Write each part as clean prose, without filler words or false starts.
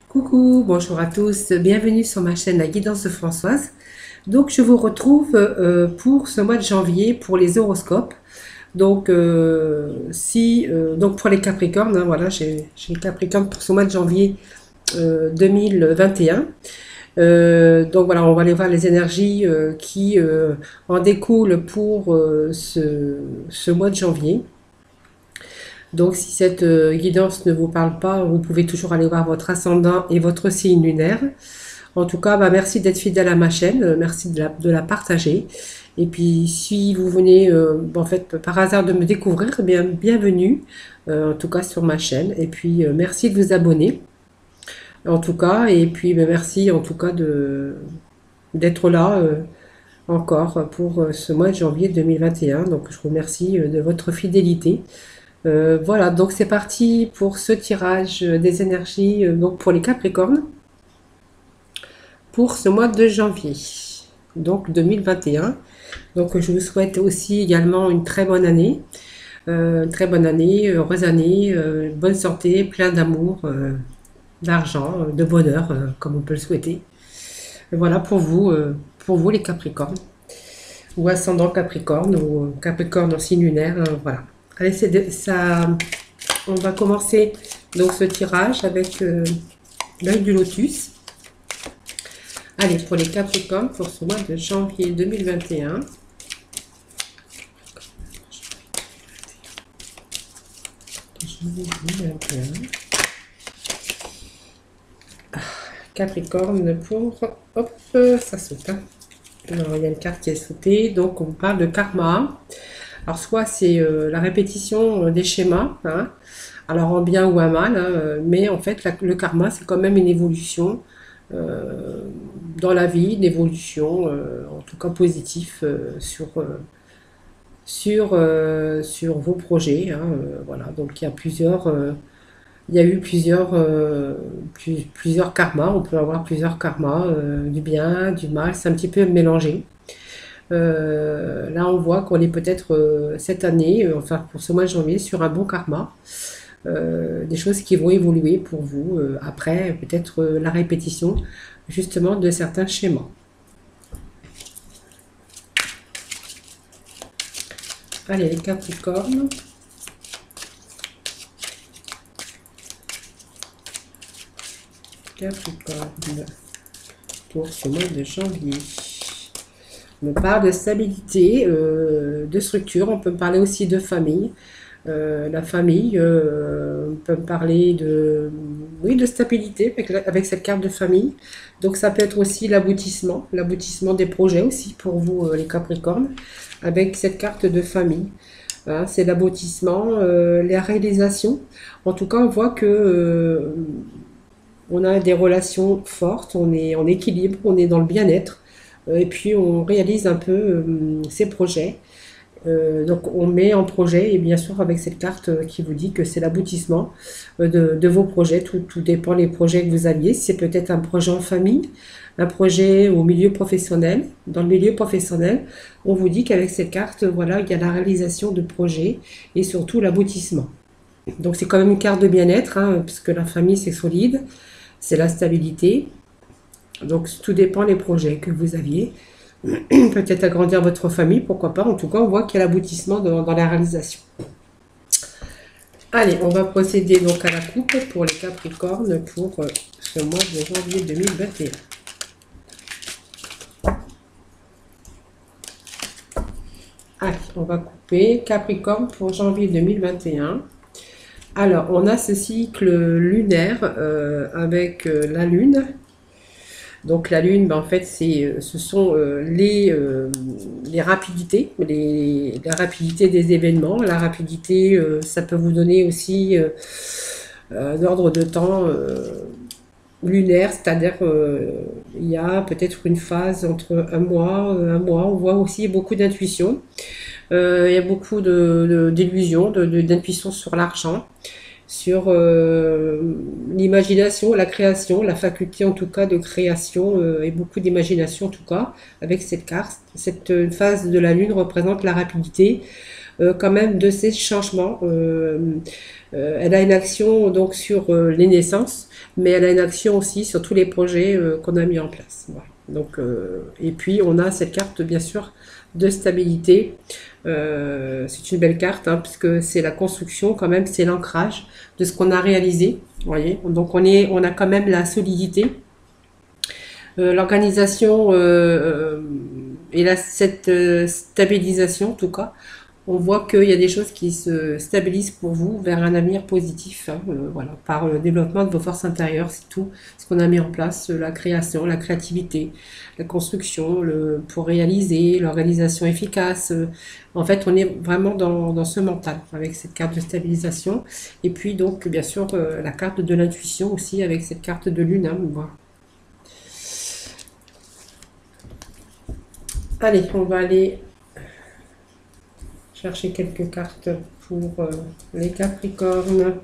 Coucou, bonjour à tous, bienvenue sur ma chaîne La Guidance de Françoise. Donc je vous retrouve pour ce mois de janvier pour les horoscopes. Donc donc pour les Capricornes, hein, voilà, j'ai les Capricornes pour ce mois de janvier 2021. Donc voilà, on va aller voir les énergies qui en découlent pour ce mois de janvier. Donc, si cette guidance ne vous parle pas, vous pouvez toujours aller voir votre ascendant et votre signe lunaire. En tout cas, merci d'être fidèle à ma chaîne, merci de la partager. Et puis, si vous venez, en fait, par hasard de me découvrir, eh bien, bienvenue, en tout cas sur ma chaîne. Et puis, merci de vous abonner, en tout cas. Et puis, merci, en tout cas, d'être là encore pour ce mois de janvier 2021. Donc, je vous remercie de votre fidélité. Voilà, donc c'est parti pour ce tirage des énergies donc pour les Capricornes pour ce mois de janvier, donc 2021. Donc je vous souhaite aussi également une très bonne année, heureuse année, bonne santé, plein d'amour, d'argent, de bonheur, comme on peut le souhaiter. Voilà pour vous les Capricornes, ou ascendant Capricorne, ou Capricorne en signe lunaire, voilà. Allez, ça, on va commencer donc ce tirage avec l'œil du lotus. Allez, pour les Capricornes, pour ce mois de janvier 2021. Capricorne pour... Hop, ça saute. Hein. Alors, il y a une carte qui est sautée. Donc, on parle de karma. Alors, soit c'est la répétition des schémas, hein, alors en bien ou en mal, hein, mais en fait, le karma, c'est quand même une évolution dans la vie, une évolution, en tout cas positive, sur vos projets. Hein, voilà, donc il y a eu plusieurs karmas, on peut avoir plusieurs karmas, du bien, du mal, c'est un petit peu mélangé. Là, on voit qu'on est peut-être cette année, enfin pour ce mois de janvier, sur un bon karma. Des choses qui vont évoluer pour vous après, peut-être la répétition justement de certains schémas. Allez, les Capricornes. Capricorne pour ce mois de janvier. On parle de stabilité, de structure, on peut me parler aussi de famille. La famille, on peut me parler oui, de stabilité avec cette carte de famille. Donc ça peut être aussi l'aboutissement des projets aussi pour vous les Capricornes, avec cette carte de famille. Hein, c'est l'aboutissement, les réalisations. En tout cas, on voit que on a des relations fortes, on est en équilibre, on est dans le bien-être. Et puis on réalise un peu ses projets. Donc on met en projet, et bien sûr avec cette carte qui vous dit que c'est l'aboutissement de vos projets. Tout dépend des projets que vous aviez. C'est peut-être un projet en famille, un projet au milieu professionnel. Dans le milieu professionnel, on vous dit qu'avec cette carte, voilà, il y a la réalisation de projets et surtout l'aboutissement. Donc c'est quand même une carte de bien-être, hein, puisque la famille c'est solide, c'est la stabilité. Donc tout dépend des projets que vous aviez. Peut-être agrandir votre famille, pourquoi pas. En tout cas, on voit qu'il y a l'aboutissement dans la réalisation. Allez, on va procéder donc à la coupe pour les Capricornes pour ce mois de janvier 2021. Allez, on va couper Capricorne pour janvier 2021. Alors, on a ce cycle lunaire avec la Lune. Donc la Lune, en fait, ce sont les rapidités, la rapidité des événements. La rapidité, ça peut vous donner aussi un ordre de temps lunaire, c'est-à-dire il y a peut-être une phase entre un mois. On voit aussi beaucoup d'intuition. Il y a beaucoup d'illusions, d'intuition sur l'argent, sur l'imagination, la création, la faculté en tout cas de création et beaucoup d'imagination en tout cas avec cette carte. Cette phase de la Lune représente la rapidité, quand même de ces changements. Elle a une action donc sur les naissances, mais elle a une action aussi sur tous les projets qu'on a mis en place. Voilà. Donc, et puis on a cette carte bien sûr de stabilité. C'est une belle carte hein, puisque c'est la construction quand même, c'est l'ancrage de ce qu'on a réalisé. Vous voyez, donc on a quand même la solidité, l'organisation et cette stabilisation en tout cas. On voit qu'il y a des choses qui se stabilisent pour vous vers un avenir positif, hein, voilà, par le développement de vos forces intérieures, c'est tout ce qu'on a mis en place, la création, la créativité, la construction, pour réaliser, l'organisation efficace. En fait, on est vraiment dans ce mental avec cette carte de stabilisation. Et puis donc, bien sûr, la carte de l'intuition aussi avec cette carte de lune. Hein, voilà. Allez, on va aller chercher quelques cartes pour les Capricornes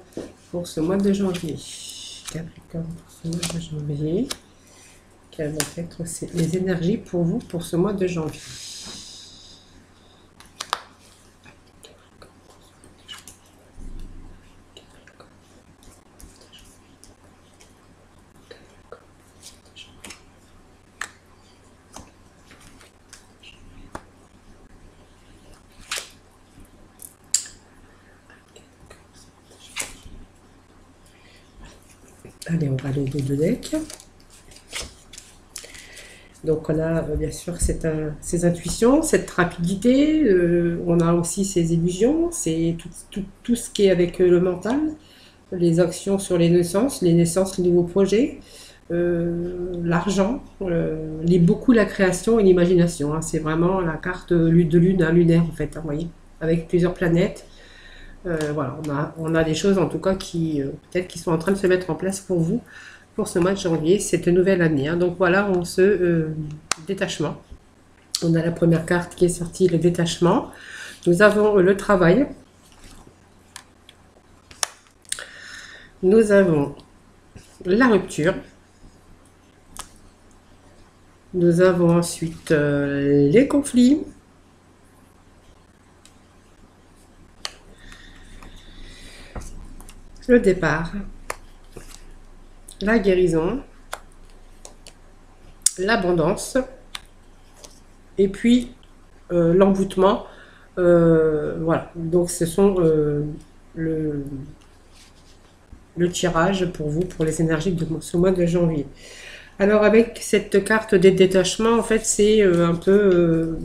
pour ce mois de janvier. Capricorne pour ce mois de janvier. Quelles vont être les énergies pour vous pour ce mois de janvier? Allez, on va aller aux deux decks. Donc on a bien sûr ces intuitions, cette rapidité, on a aussi ces illusions, c'est tout ce qui est avec le mental, les actions sur les naissances, les nouveaux projets, l'argent, beaucoup la création et l'imagination. Hein. C'est vraiment la carte de lune, hein, lunaire en fait, hein, vous voyez, avec plusieurs planètes. Voilà, on a des choses en tout cas qui peut-être qui sont en train de se mettre en place pour vous pour ce mois de janvier, cette nouvelle année. Hein. Donc voilà, on se détachement. On a la première carte qui est sortie, le détachement. Nous avons le travail. Nous avons la rupture. Nous avons ensuite les conflits. Le départ, la guérison, l'abondance, et puis l'envoûtement. Voilà, donc ce sont le tirage pour vous, pour les énergies de ce mois de janvier. Alors avec cette carte des détachements, en fait, c'est un peu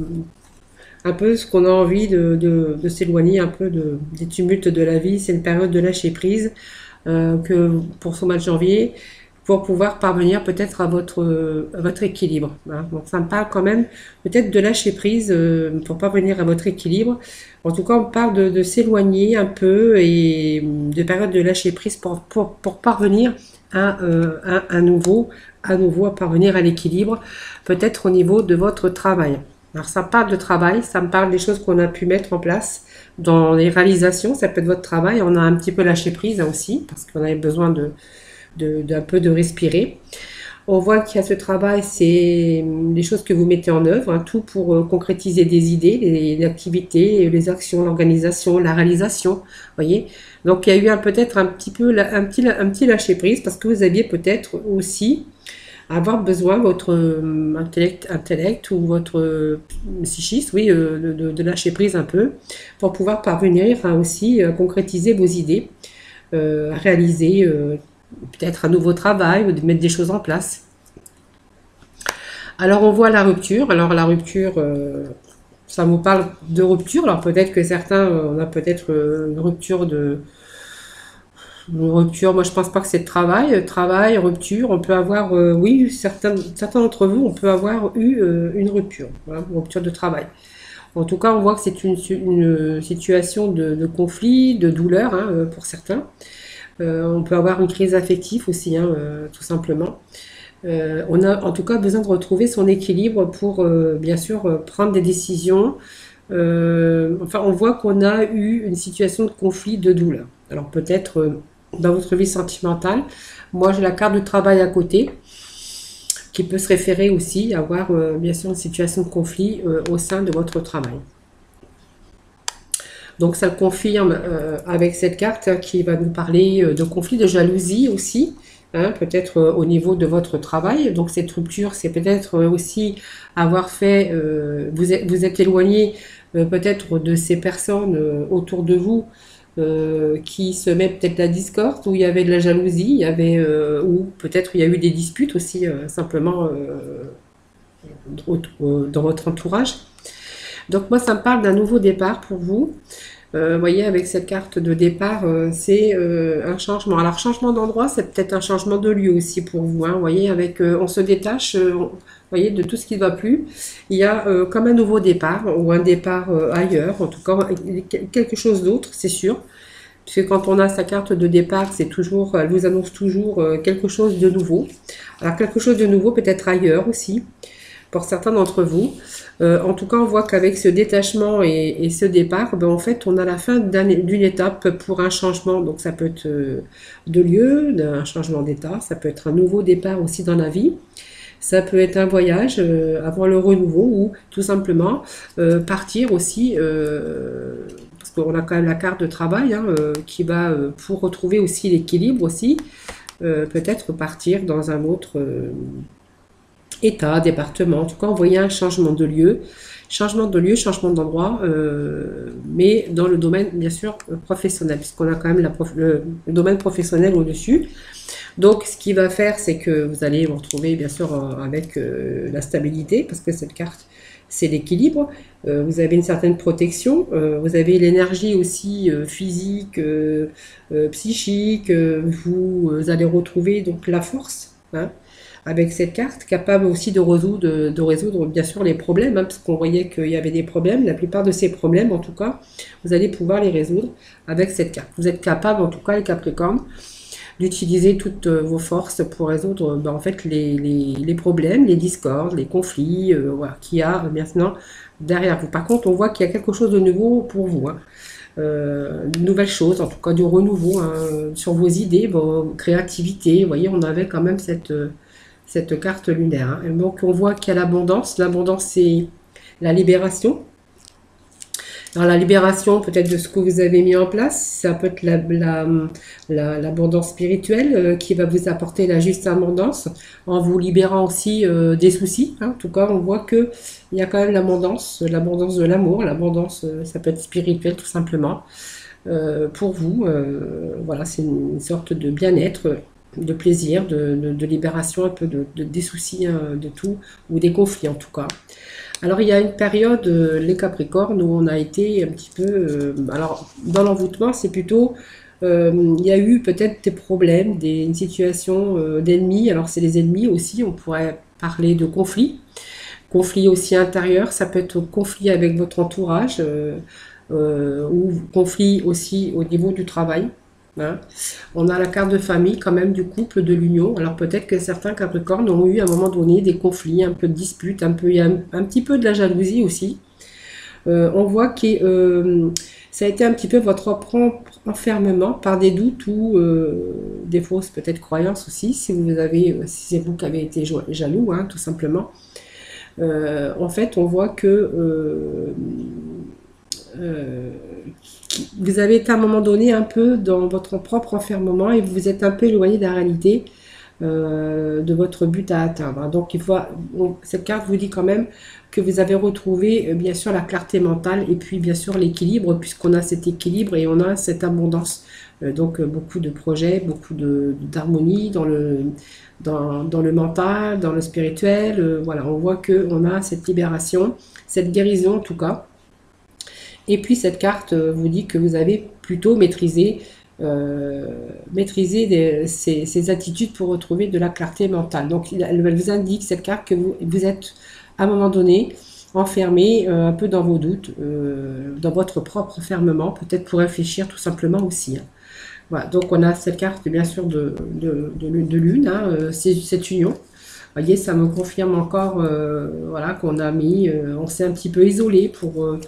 ce qu'on a envie de s'éloigner un peu des tumultes de la vie. C'est une période de lâcher prise que pour ce mois de janvier, pour pouvoir parvenir peut-être à votre équilibre. Hein. Donc ça me parle quand même peut-être de lâcher prise pour parvenir à votre équilibre. En tout cas, on parle de s'éloigner un peu et de période de lâcher prise pour parvenir à nouveau à parvenir à l'équilibre, peut-être au niveau de votre travail. Alors ça parle de travail, ça me parle des choses qu'on a pu mettre en place dans les réalisations, ça peut être votre travail, on a un petit peu lâché prise aussi, parce qu'on avait besoin d'un peu de respirer. On voit qu'il y a ce travail, c'est les choses que vous mettez en œuvre, hein, tout pour concrétiser des idées, les activités, les actions, l'organisation, la réalisation, voyez. Donc il y a eu peut-être un petit lâcher prise, parce que vous aviez peut-être aussi avoir besoin, votre intellect ou votre psychisme, oui, de lâcher prise un peu, pour pouvoir parvenir à aussi concrétiser vos idées, à réaliser peut-être un nouveau travail ou de mettre des choses en place. Alors on voit la rupture. Alors la rupture, ça vous parle de rupture. Alors peut-être que certains, on a peut-être une rupture moi je pense pas que c'est de travail, rupture, on peut avoir, oui, certains d'entre vous, on peut avoir eu une rupture, voilà, une rupture de travail. En tout cas, on voit que c'est une situation de conflit, de douleur hein, pour certains. On peut avoir une crise affective aussi, hein, tout simplement. On a en tout cas besoin de retrouver son équilibre pour, bien sûr, prendre des décisions. Enfin, on voit qu'on a eu une situation de conflit, de douleur. Alors peut-être dans votre vie sentimentale, moi j'ai la carte du travail à côté, qui peut se référer aussi à avoir, bien sûr, une situation de conflit au sein de votre travail. Donc ça le confirme avec cette carte hein, qui va nous parler de conflit, de jalousie aussi, hein, peut-être au niveau de votre travail. Donc cette rupture, c'est peut-être aussi avoir fait, vous êtes éloigné peut-être de ces personnes autour de vous qui se met peut-être la discorde, où il y avait de la jalousie, il y avait, ou peut-être il y a eu des disputes aussi simplement dans votre entourage. Donc moi, ça me parle d'un nouveau départ pour vous. Vous voyez, avec cette carte de départ, c'est un changement. Alors, changement d'endroit, c'est peut-être un changement de lieu aussi pour vous. Hein. Vous voyez, avec, on se détache vous voyez, de tout ce qui ne va plus. Il y a comme un nouveau départ, ou un départ ailleurs, en tout cas, quelque chose d'autre, c'est sûr. Puisque quand on a sa carte de départ, c'est toujours, elle vous annonce toujours quelque chose de nouveau. Alors, quelque chose de nouveau peut-être ailleurs aussi, pour certains d'entre vous. En tout cas, on voit qu'avec ce détachement et ce départ, ben, en fait, on a la fin d'une étape pour un changement. Donc, ça peut être de lieu, un changement d'état, ça peut être un nouveau départ aussi dans la vie. Ça peut être un voyage avant le renouveau ou tout simplement partir aussi, parce qu'on a quand même la carte de travail hein, qui va, pour retrouver aussi l'équilibre aussi, peut-être partir dans un autre état, département, en tout cas envoyer un changement de lieu, changement d'endroit, mais dans le domaine bien sûr professionnel, puisqu'on a quand même le domaine professionnel au-dessus. Donc ce qui va faire, c'est que vous allez vous retrouver bien sûr avec la stabilité, parce que cette carte, c'est l'équilibre. Vous avez une certaine protection, vous avez l'énergie aussi physique, psychique, vous allez retrouver donc la force, hein, avec cette carte, capable aussi de résoudre bien sûr les problèmes, hein, parce qu'on voyait qu'il y avait des problèmes. La plupart de ces problèmes, en tout cas, vous allez pouvoir les résoudre avec cette carte. Vous êtes capable, en tout cas, les Capricornes, d'utiliser toutes vos forces pour résoudre en fait les problèmes, les discordes, les conflits voilà, qu'il y a maintenant derrière vous. Par contre, on voit qu'il y a quelque chose de nouveau pour vous. Hein. De nouvelles choses, en tout cas du renouveau hein, sur vos idées, vos créativités. Vous voyez, on avait quand même cette carte lunaire. Hein. Donc on voit qu'il y a l'abondance. L'abondance, c'est la libération. Alors la libération peut-être de ce que vous avez mis en place, ça peut être l'abondance spirituelle qui va vous apporter la juste abondance en vous libérant aussi des soucis. Hein. En tout cas, on voit qu'il y a quand même l'abondance de l'amour, l'abondance, ça peut être spirituel tout simplement. Pour vous, voilà, c'est une sorte de bien-être, de plaisir, de libération un peu des soucis, hein, de tout, ou des conflits en tout cas. Alors il y a une période, les Capricornes, où on a été un petit peu... alors dans l'envoûtement, c'est plutôt... il y a eu peut-être des problèmes, une situation d'ennemis. Alors c'est les ennemis aussi, on pourrait parler de conflits. Conflits aussi intérieurs, ça peut être conflit avec votre entourage, ou conflit aussi au niveau du travail. Hein. On a la carte de famille quand même du couple, de l'union. Alors peut-être que certains Capricornes ont eu à un moment donné des conflits, un peu de disputes, il y a un petit peu de la jalousie aussi. On voit que ça a été un petit peu votre propre enfermement par des doutes ou des fausses peut-être croyances aussi, si si c'est vous qui avez été jaloux, hein, tout simplement. En fait, on voit que vous avez été à un moment donné un peu dans votre propre enfermement et vous êtes un peu éloigné de la réalité de votre but à atteindre. Donc cette carte vous dit quand même que vous avez retrouvé bien sûr la clarté mentale et puis bien sûr l'équilibre, puisqu'on a cet équilibre et on a cette abondance. Donc beaucoup de projets, beaucoup d'harmonie dans le mental, dans le spirituel. Voilà, on voit qu'on a cette libération, cette guérison en tout cas. Et puis cette carte vous dit que vous avez plutôt maîtrisé ces attitudes pour retrouver de la clarté mentale. Donc elle vous indique cette carte que vous êtes à un moment donné enfermé un peu dans vos doutes, dans votre propre enfermement, peut-être pour réfléchir tout simplement aussi. Hein. Voilà, donc on a cette carte bien sûr de lune, hein, cette union. Vous voyez, ça me confirme encore voilà, qu'on a on s'est un petit peu isolé pour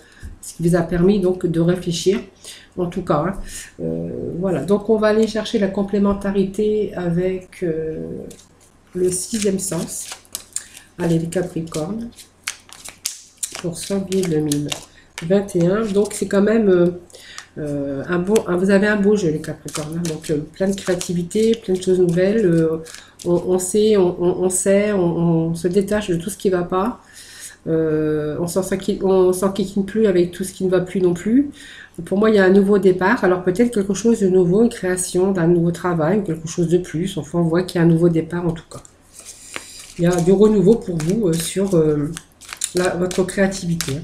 ce qui vous a permis donc de réfléchir, en tout cas. Hein. Voilà, donc on va aller chercher la complémentarité avec le sixième sens. Allez, les Capricornes, pour janvier 21. Donc c'est quand même vous avez un beau jeu les Capricornes, hein. Donc plein de créativité, plein de choses nouvelles. On sait, on sait, on se détache de tout ce qui ne va pas. On s'enquiquine plus avec tout ce qui ne va plus non plus. Pour moi, il y a un nouveau départ. Alors peut-être quelque chose de nouveau, une création d'un nouveau travail, ou quelque chose de plus. Enfin, on voit qu'il y a un nouveau départ en tout cas. Il y a du renouveau pour vous sur votre créativité.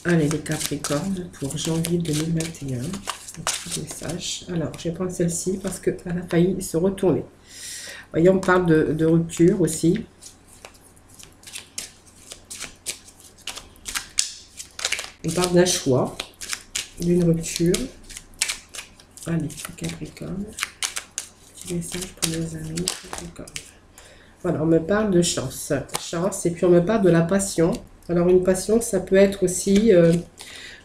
Allez, les Capricornes pour janvier 2021. Message. Alors, je vais prendre celle-ci parce qu'elle a failli se retourner. Voyez, on parle de rupture aussi. On parle d'un choix, d'une rupture. Allez, Capricorne. Petit message pour mes amis Capricorne. Voilà, on me parle de chance. Chance, et puis on me parle de la passion. Alors, une passion, ça peut être aussi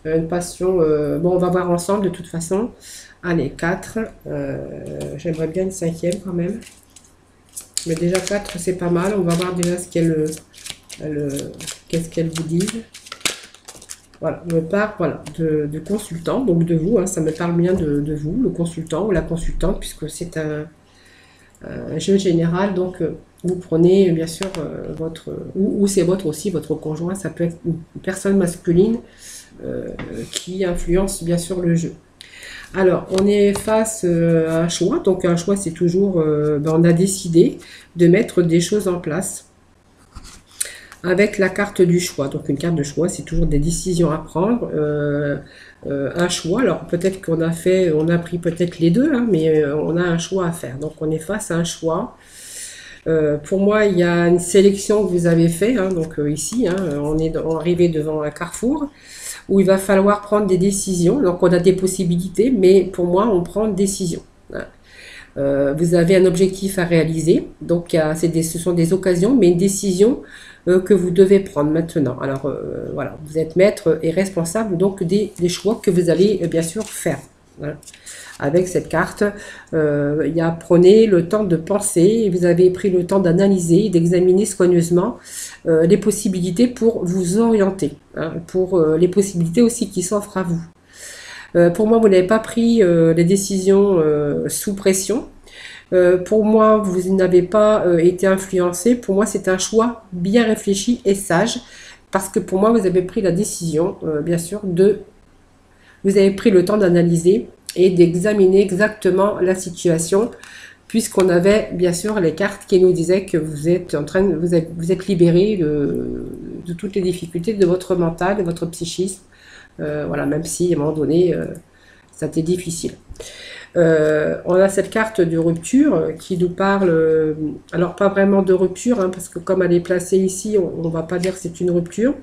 une passion... bon, on va voir ensemble de toute façon. Allez, 4. J'aimerais bien une 5e quand même. Mais déjà 4, c'est pas mal. On va voir déjà ce qu'est-ce qu'elle vous dit. Voilà, on me parle de consultant, donc de vous. Hein, ça me parle bien de vous, le consultant ou la consultante, puisque c'est un jeu général. Donc, vous prenez bien sûr ou c'est votre conjoint. Ça peut être une personne masculine qui influence bien sûr le jeu. Alors, on est face à un choix. Donc, un choix, c'est toujours, on a décidé de mettre des choses en place avec la carte du choix. Donc, une carte de choix, c'est toujours des décisions à prendre. Un choix, alors peut-être on a pris peut-être les deux, hein, mais on a un choix à faire. Donc, on est face à un choix. Pour moi, il y a une sélection que vous avez fait. Hein, donc, ici, hein, on est arrivé devant un carrefour où il va falloir prendre des décisions. Donc, on a des possibilités, mais pour moi, on prend une décision. Vous avez un objectif à réaliser. Donc, ce sont des occasions, mais une décision que vous devez prendre maintenant. Alors, voilà, vous êtes maître et responsable donc des choix que vous allez bien sûr faire. Voilà. Avec cette carte, prenez le temps de penser, vous avez pris le temps d'analyser, d'examiner soigneusement les possibilités pour vous orienter, hein, pour les possibilités aussi qui s'offrent à vous. Pour moi, vous n'avez pas pris les décisions sous pression. Pour moi, vous n'avez pas été influencé. Pour moi, c'est un choix bien réfléchi et sage, parce que pour moi, vous avez pris la décision, bien sûr, vous avez pris le temps d'analyser et d'examiner exactement la situation, puisqu'on avait bien sûr les cartes qui nous disaient que vous êtes vous êtes libéré de toutes les difficultés de votre mental, de votre psychisme. Voilà, même si à un moment donné, ça a été difficile. On a cette carte de rupture qui nous parle, alors pas vraiment de rupture, hein, parce que comme elle est placée ici, on ne va pas dire que c'est une rupture.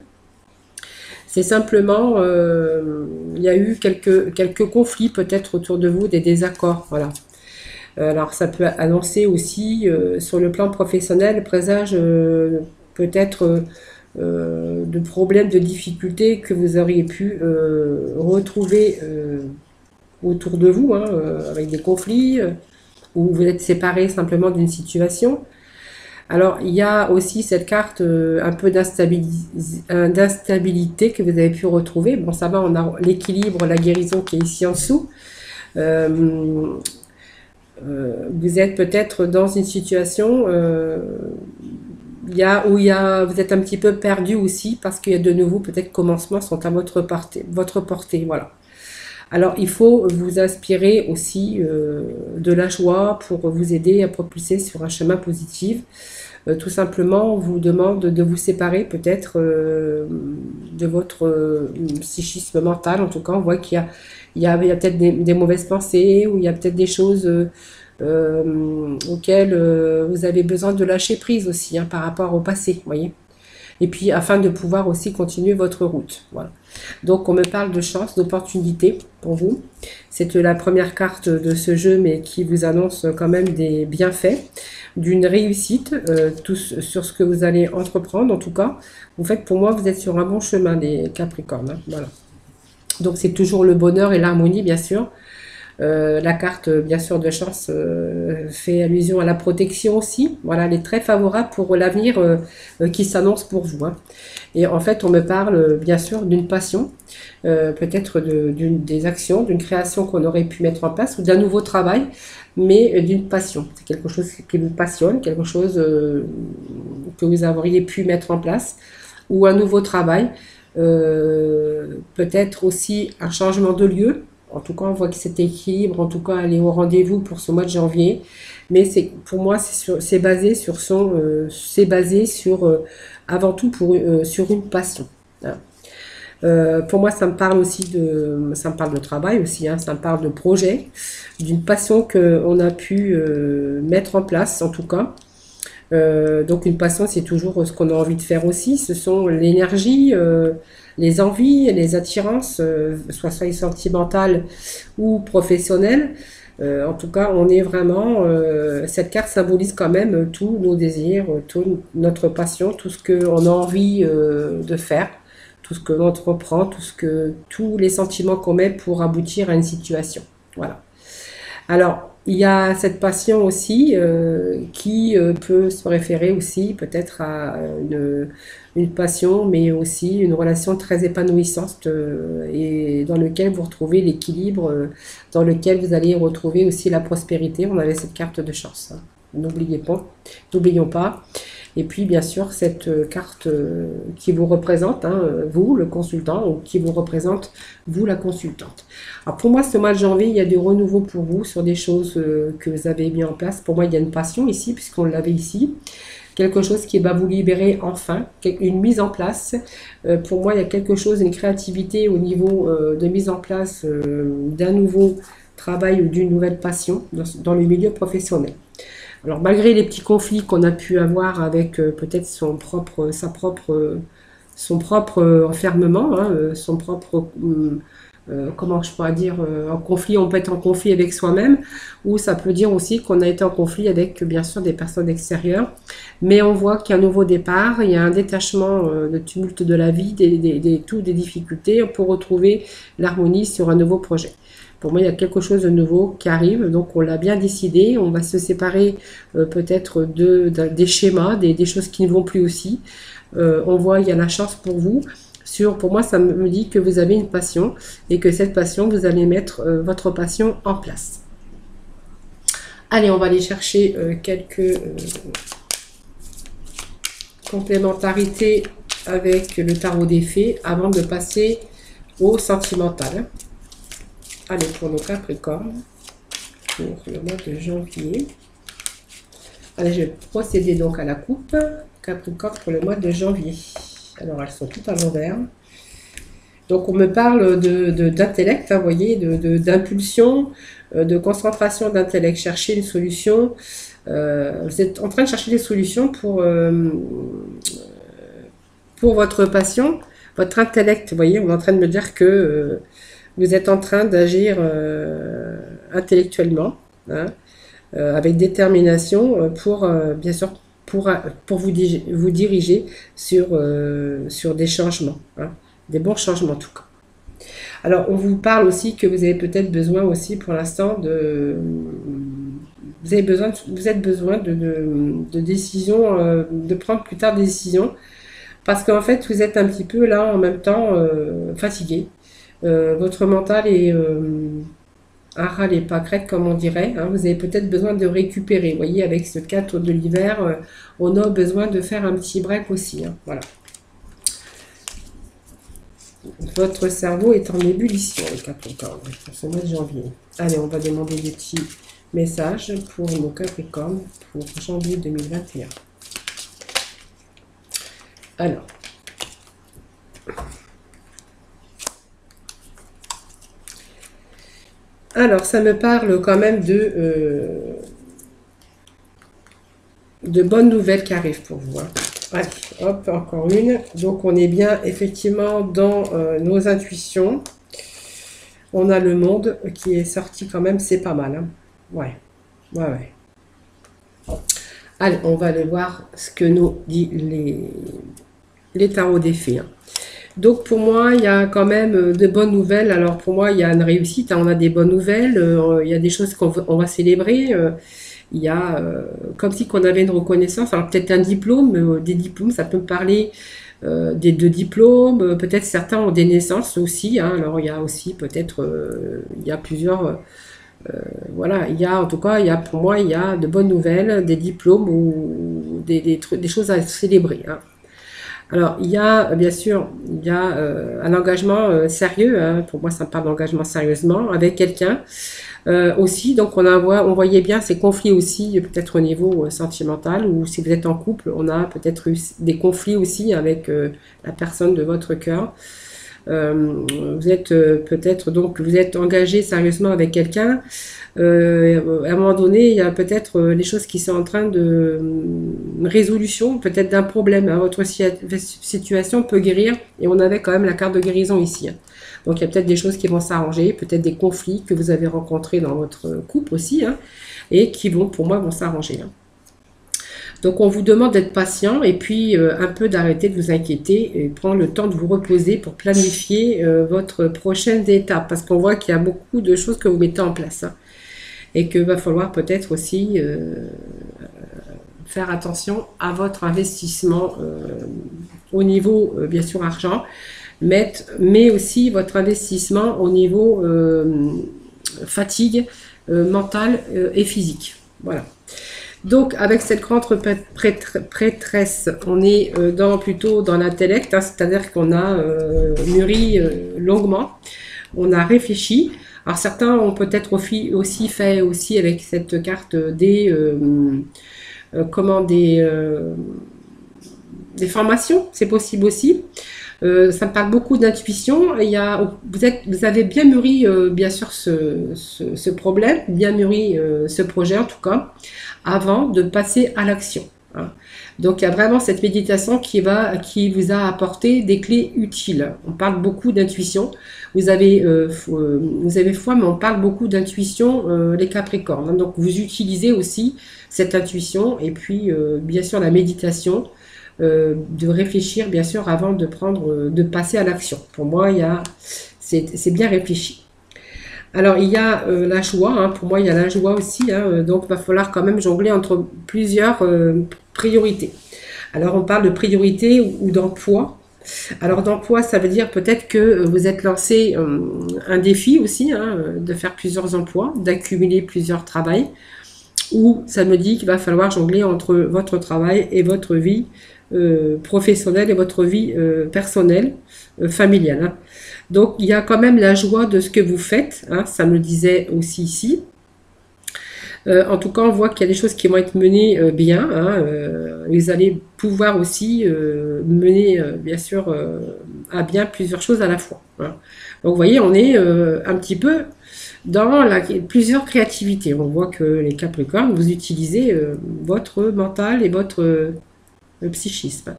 C'est simplement, il y a eu quelques conflits peut-être autour de vous, des désaccords, voilà. Alors ça peut annoncer aussi, sur le plan professionnel, présage peut-être de problèmes, de difficultés que vous auriez pu retrouver autour de vous, hein, avec des conflits, où vous êtes séparés simplement d'une situation. Alors, il y a aussi cette carte un peu d'instabilité que vous avez pu retrouver. Bon, ça va, on a l'équilibre, la guérison qui est ici en dessous. Vous êtes peut-être dans une situation vous êtes un petit peu perdu aussi, parce qu'il y a de nouveaux peut-être commencements sont à votre portée, voilà. Alors, il faut vous inspirer aussi de la joie pour vous aider à propulser sur un chemin positif. Tout simplement, on vous demande de vous séparer peut-être de votre psychisme mental. En tout cas, on voit qu'il y a peut-être des mauvaises pensées, ou il y a peut-être des choses auxquelles vous avez besoin de lâcher prise aussi, hein, par rapport au passé, vous voyez. Et puis, afin de pouvoir aussi continuer votre route. Voilà. Donc, on me parle de chance, d'opportunité pour vous. C'est la première carte de ce jeu, mais qui vous annonce quand même des bienfaits, d'une réussite sur ce que vous allez entreprendre. En tout cas, vous faites, pour moi, vous êtes sur un bon chemin, les Capricornes. Hein, voilà. Donc, c'est toujours le bonheur et l'harmonie, bien sûr. La carte, bien sûr, de chance fait allusion à la protection aussi. Voilà, elle est très favorable pour l'avenir qui s'annonce pour vous, hein. Et en fait, on me parle bien sûr d'une passion, peut-être des actions, d'une création qu'on aurait pu mettre en place ou d'un nouveau travail, mais d'une passion. C'est quelque chose qui vous passionne, quelque chose que vous auriez pu mettre en place ou un nouveau travail. Peut-être aussi un changement de lieu. En tout cas, on voit que cet équilibre, en tout cas, elle est au rendez-vous pour ce mois de janvier. Mais pour moi, c'est basé sur c'est basé sur avant tout sur une passion, hein. Pour moi, ça me parle de travail aussi, hein, ça me parle de projet, d'une passion qu'on a pu mettre en place, en tout cas. Donc une passion, c'est toujours ce qu'on a envie de faire aussi. Ce sont l'énergie, les envies, les attirances, soit sentimentales ou professionnelles. En tout cas, on est vraiment. Cette carte symbolise quand même tous nos désirs, toute notre passion, tout ce qu'on a envie de faire, tout ce que l'on entreprend, tous les sentiments qu'on met pour aboutir à une situation. Voilà. Alors, il y a cette passion aussi qui peut se référer aussi peut-être à une passion, mais aussi une relation très épanouissante et dans lequel vous retrouvez l'équilibre, dans lequel vous allez retrouver aussi la prospérité. On avait cette carte de chance, hein. N'oublions pas. Et puis, bien sûr, cette carte qui vous représente, hein, vous, le consultant, ou qui vous représente, vous, la consultante. Alors, pour moi, ce mois de janvier, il y a du renouveau pour vous sur des choses que vous avez mis en place. Pour moi, il y a une passion ici, puisqu'on l'avait ici. Quelque chose qui va vous libérer enfin, une mise en place. Pour moi, il y a quelque chose, une créativité au niveau de mise en place d'un nouveau travail ou d'une nouvelle passion dans le milieu professionnel. Alors malgré les petits conflits qu'on a pu avoir avec peut-être son propre enfermement, hein, son propre, comment je pourrais dire, en conflit, on peut être en conflit avec soi-même, ou ça peut dire aussi qu'on a été en conflit avec bien sûr des personnes extérieures, mais on voit qu'il y a un nouveau départ, il y a un détachement de tumulte de la vie, des difficultés pour retrouver l'harmonie sur un nouveau projet. Pour moi, il y a quelque chose de nouveau qui arrive, donc on l'a bien décidé, on va se séparer peut-être des schémas, des choses qui ne vont plus aussi. On voit, il y a la chance pour vous. Pour moi, ça me dit que vous avez une passion et que cette passion, vous allez mettre votre passion en place. Allez, on va aller chercher quelques complémentarités avec le tarot des fées avant de passer au sentimental. Allez, pour nos Capricornes, pour le mois de janvier. Allez, je vais procéder donc à la coupe Capricorne pour le mois de janvier. Alors, elles sont toutes à l'envers. Donc, on me parle d'intellect, hein, vous voyez, d'impulsion, de concentration d'intellect. Chercher une solution. Vous êtes en train de chercher des solutions pour votre passion, votre intellect. Vous voyez, on est en train de me dire que vous êtes en train d'agir intellectuellement, hein, avec détermination pour, bien sûr, pour vous diriger sur des changements, hein, des bons changements en tout cas. Alors, on vous parle aussi que vous avez peut-être besoin aussi pour l'instant vous êtes besoin de décisions, de prendre plus tard des décisions, parce qu'en fait, vous êtes un petit peu là en même temps fatigué. Votre mental est à ras les pâquerettes, comme on dirait, hein. Vous avez peut-être besoin de récupérer. Vous voyez, avec ce 4 de l'hiver, on a besoin de faire un petit break aussi, hein. Voilà. Votre cerveau est en ébullition, les Capricornes, pour ce mois de janvier. Allez, on va demander des petits messages pour nos Capricornes pour janvier 2021. Alors, ça me parle quand même de bonnes nouvelles qui arrivent pour vous, hein. Allez, hop, encore une. Donc, on est bien effectivement dans nos intuitions. On a le monde qui est sorti quand même, c'est pas mal, hein. Ouais. Allez, on va aller voir ce que nous dit les tarots des fées, hein. Donc pour moi, il y a quand même de bonnes nouvelles. Alors pour moi, il y a une réussite, hein, on a des bonnes nouvelles, il y a des choses on va célébrer. Il y a comme si qu'on avait une reconnaissance. Alors peut-être un diplôme, des diplômes, ça peut me parler des deux diplômes. Peut-être certains ont des naissances aussi, hein. Alors il y a aussi peut-être, il y a plusieurs. Voilà, il y a en tout cas, il y a pour moi, il y a de bonnes nouvelles, des diplômes ou des choses à célébrer, hein. Alors, il y a, bien sûr, il y a un engagement sérieux, hein. Pour moi, ça me parle d'engagement sérieusement avec quelqu'un aussi. Donc, on voyait bien ces conflits aussi, peut-être au niveau sentimental, ou si vous êtes en couple, on a peut-être eu des conflits aussi avec la personne de votre cœur. Vous êtes peut-être donc vous êtes engagé sérieusement avec quelqu'un. À un moment donné, il y a peut-être les choses qui sont en train de résolution, peut-être d'un problème, hein. Votre situation peut guérir et on avait quand même la carte de guérison ici, hein. Donc il y a peut-être des choses qui vont s'arranger, peut-être des conflits que vous avez rencontrés dans votre couple aussi, hein, et qui vont, pour moi, vont s'arranger, hein. Donc on vous demande d'être patient et puis un peu d'arrêter de vous inquiéter et prendre le temps de vous reposer pour planifier votre prochaine étape parce qu'on voit qu'il y a beaucoup de choses que vous mettez en place, hein, et qu'il va falloir peut-être aussi faire attention à votre investissement au niveau bien sûr argent, mais aussi votre investissement au niveau fatigue mentale et physique. Voilà. Donc, avec cette grande prêtresse, on est plutôt dans l'intellect, hein, c'est-à-dire qu'on a mûri longuement, on a réfléchi. Alors, certains ont peut-être aussi fait aussi avec cette carte des formations, c'est possible aussi. Ça me parle beaucoup d'intuition. Vous avez bien mûri, bien sûr, ce problème, bien mûri ce projet en tout cas, avant de passer à l'action, hein. Donc il y a vraiment cette méditation qui vous a apporté des clés utiles. On parle beaucoup d'intuition. Vous avez foi, mais on parle beaucoup d'intuition, les Capricornes, hein. Donc vous utilisez aussi cette intuition et puis bien sûr la méditation de réfléchir bien sûr avant de passer à l'action. Pour moi, c'est bien réfléchi. Alors il y a la joie, hein, pour moi il y a la joie aussi, hein, donc il va falloir quand même jongler entre plusieurs priorités. Alors on parle de priorité ou d'emploi. Alors d'emploi, ça veut dire peut-être que vous êtes lancé un défi aussi, hein, de faire plusieurs emplois, d'accumuler plusieurs travails, ou ça me dit qu'il va falloir jongler entre votre travail et votre vie professionnelle et votre vie personnelle, familiale, hein. Donc il y a quand même la joie de ce que vous faites, hein, ça me le disait aussi ici. En tout cas, on voit qu'il y a des choses qui vont être menées bien, hein, vous allez pouvoir aussi mener, bien sûr, à bien plusieurs choses à la fois, hein. Donc vous voyez, on est un petit peu dans plusieurs créativités. On voit que les Capricornes, vous utilisez votre mental et votre psychisme.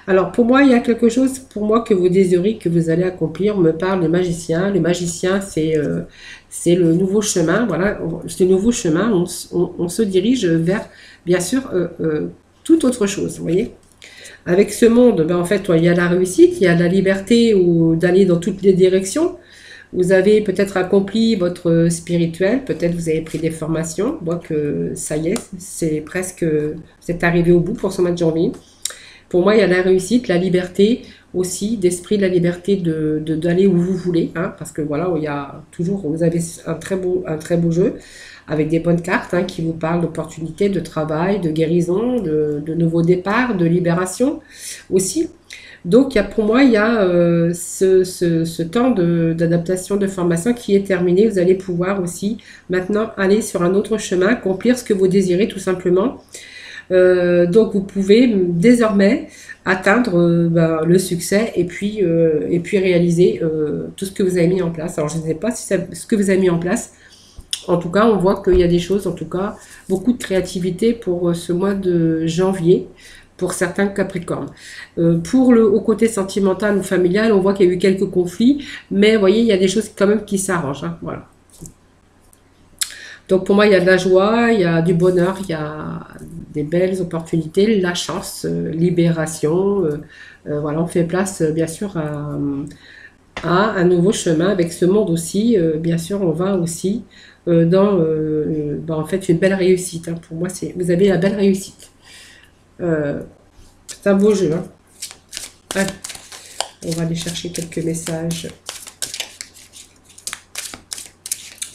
Alors pour moi, il y a quelque chose pour moi que vous désirez, que vous allez accomplir. On me parle de magicien. Le magicien, c'est le nouveau chemin. Voilà, ce nouveau chemin, on se dirige vers, bien sûr, toute autre chose. Vous voyez, avec ce monde, ben, en fait, il y a la réussite, il y a la liberté d'aller dans toutes les directions. Vous avez peut-être accompli votre spirituel, peut-être vous avez pris des formations. Donc ça y est, c'est presque, vous êtes arrivé au bout pour ce mois de janvier. Pour moi, il y a la réussite, la liberté aussi, d'esprit, la liberté d'aller où vous voulez, hein, parce que voilà, il y a toujours, vous avez un très beau jeu avec des bonnes cartes, hein, qui vous parlent d'opportunités, de travail, de guérison, de nouveaux départs, de libération aussi. Donc, pour moi, il y a ce temps d'adaptation, de formation qui est terminé. Vous allez pouvoir aussi maintenant aller sur un autre chemin, accomplir ce que vous désirez tout simplement. Donc, vous pouvez désormais atteindre le succès et puis réaliser tout ce que vous avez mis en place. Alors, je ne sais pas si c'est ce que vous avez mis en place. En tout cas, on voit qu'il y a des choses, en tout cas, beaucoup de créativité pour ce mois de janvier, pour certains Capricornes. Au côté sentimental ou familial, on voit qu'il y a eu quelques conflits, mais vous voyez, il y a des choses quand même qui s'arrangent, hein, voilà. Donc pour moi, il y a de la joie, il y a du bonheur, il y a des belles opportunités, la chance, libération, Voilà, on fait place, bien sûr, à un nouveau chemin avec ce monde aussi. Bien sûr, on va aussi dans, en fait, une belle réussite, hein. Pour moi, vous avez la belle réussite. C'est un beau jeu, hein. Allez, on va aller chercher quelques messages